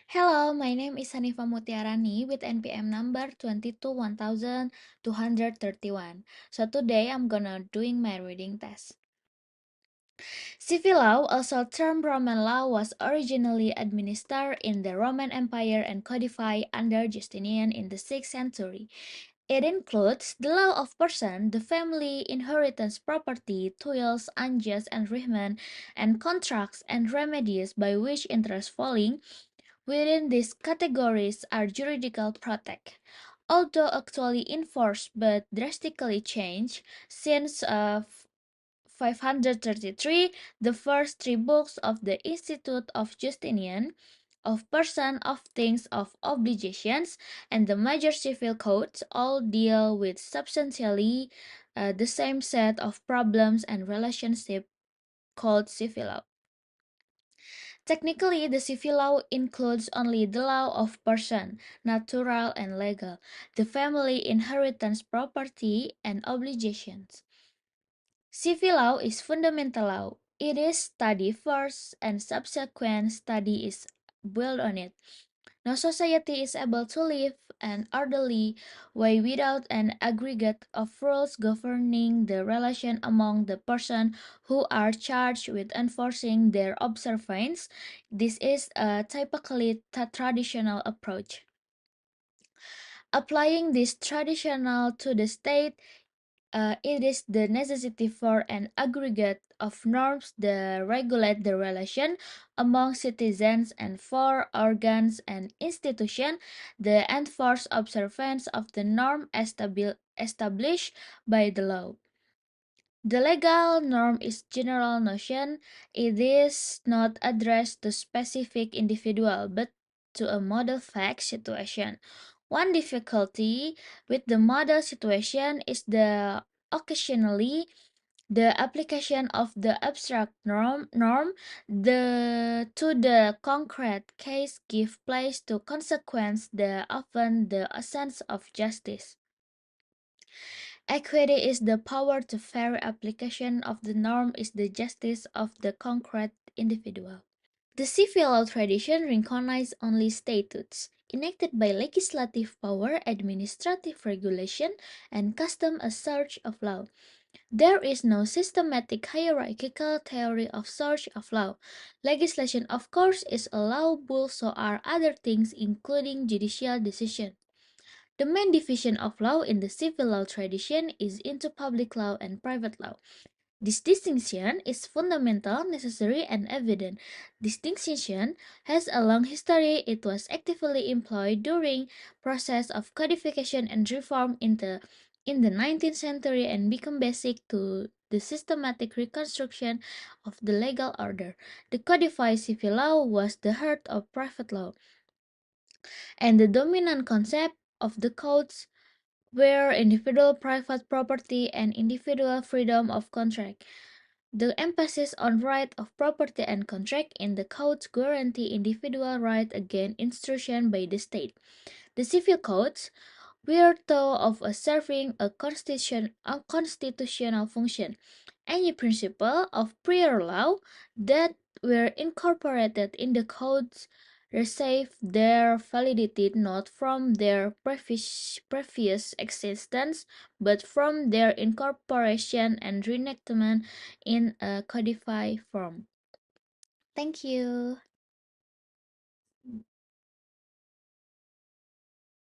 Hello, my name is Hanifa Mutiarani with NPM number 221231. So today I'm gonna doing my reading test. Civil law, also termed Roman law, was originally administered in the Roman Empire and codified under Justinian in the 6th century. It includes the law of person, the family, inheritance, property, tolls, unjust enrichment, and contracts and remedies by which interest falling within these categories are juridical protect. Although actually enforced but drastically changed since 533, the first three books of the Institute of Justinian, of person, of things, of obligations, and the major civil codes all deal with substantially the same set of problems and relationship called civil law. Technically, the civil law includes only the law of person, natural and legal, the family, inheritance, property, and obligations. Civil law is fundamental law. It is studied first and subsequent study is built on it. No society is able to live an orderly way without an aggregate of rules governing the relation among the persons who are charged with enforcing their observance. This is a typically traditional approach. Applying this traditional to the state, it is the necessity for an aggregate of norms that regulate the relation among citizens and for organs and institutions that enforce observance of the norm established by the law. The legal norm is general notion. It is not addressed to specific individual but to a model fact situation. One difficulty with the model situation is the occasionally the application of the abstract norm to the concrete case give place to consequence that often the essence of justice. Equity is the power to fair application of the norm is the justice of the concrete individual. The civil law tradition recognizes only statutes enacted by legislative power, administrative regulation, and custom as search of law. There is no systematic hierarchical theory of search of law. Legislation, of course, is allowable, so are other things, including judicial decision. The main division of law in the civil law tradition is into public law and private law. This distinction is fundamental, necessary, and evident. Distinction has a long history. It was actively employed during process of codification and reform in the 19th century and become basic to the systematic reconstruction of the legal order. The codified civil law was the heart of private law, and the dominant concept of the codes were individual private property and individual freedom of contract. The emphasis on right of property and contract in the codes guarantee individual right against intrusion by the state. The civil codes were thought of as serving a constitutional function. Any principle of prior law that were incorporated in the codes receive their validity not from their previous existence, but from their incorporation and reenactment in a codified form. Thank you.